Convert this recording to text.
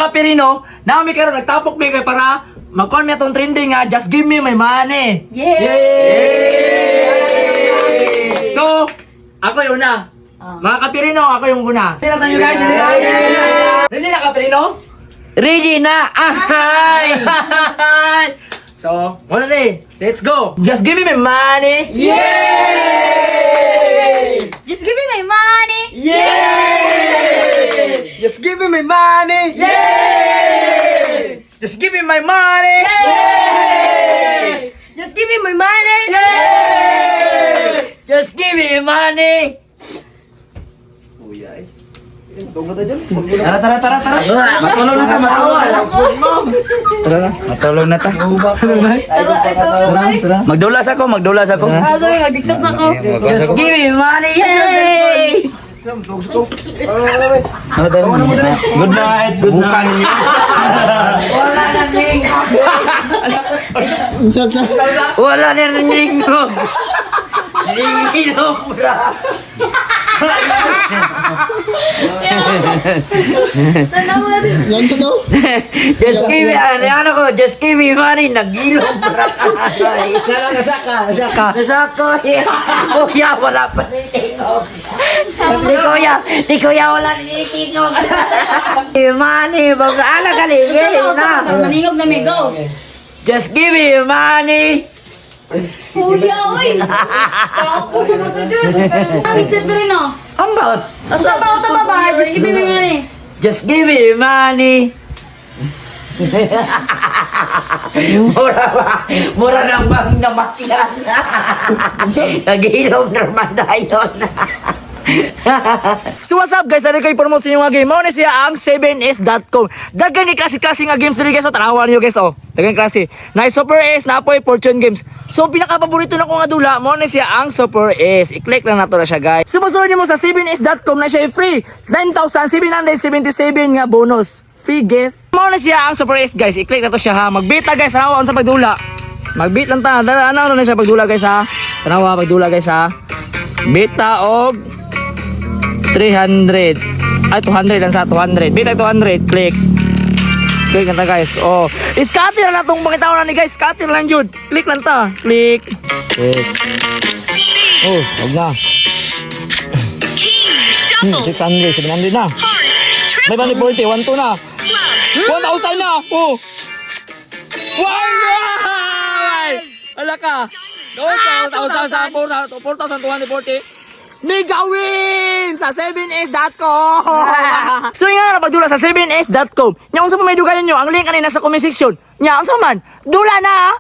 kapirino, nami karon nagtapok mi kay para magkon mi atong trending nga, just give me my money. Yay! So, ako yung una. Mga kapirino, ako yung una. Sino tayo guys? Ready na kapirino? Ready na! Ahay! So, muna na let's go! Just give me my money! Yay! Just give me my money! Yay! Just give me my money! Yay! Just give me my money! Yay! Just give me my money! Yay! Just give me money! Uyay. Tunggu tayo dyan. Tara. Matulog na ta, matawal. Tara na. Matulog na ta. Magdulas ako. Sorry, mag-diktas ako. Just give me money! Yay! Sam, tunggu ko. Good night. Wala na ninyo. Ninyo, bra. Yan ka daw. Just give me, just give me money. Nagilong, bra. Nasaka. Kuya, wala pa nitingog. Di kuya, wala nitingog. Money, mag-ala ka na. Maningog na may go. Just give me money. Kuya, uy! Tapos mo ito dyan. Mixed pa rin, no? Ambot. Sa baba, just give me my money. Just give me money. Mura ng bang namatyan. Nag-ilom naman na yun. So what's up guys, ano kayo promote sa inyo nga game? Mao na siya ang 7s.com. Daghan ni klase-klase nga game free guys. So tanawan niyo guys, oh. Daghan klase. Na Super S, na po Fortune Games. So ang pinaka-paborito na ko nga dula, mao na siya ang Super S. I-click lang nato na siya guys. Sumusunod niyo mo sa 7s.com na siya free 9,777 nga bonus. Free gift. Mao na siya ang Super S guys. I-click na to siya ha. Magbita guys, tanawa sa pagdula. Magbit lang ta. Ano na siya pagdula guys ha. Tanawa pagdula guys ha. Bita og 300 ay 200 lang sa 200 bita 200 click lang ta guys. Oh, scatter na tong pangitaw na ni guys, scatter lang jud, click lang ta, click. Oh, wag na 600 700 na may bali 40 1 2 na 1,000 na. Oh, wow, ala ka 4,240 mega win sa 7s.com. So yung nga napadula sa 7s.com. Yung sa may dugalan nyo, ang link kanina sa comment section. Nya, ang man, dula na.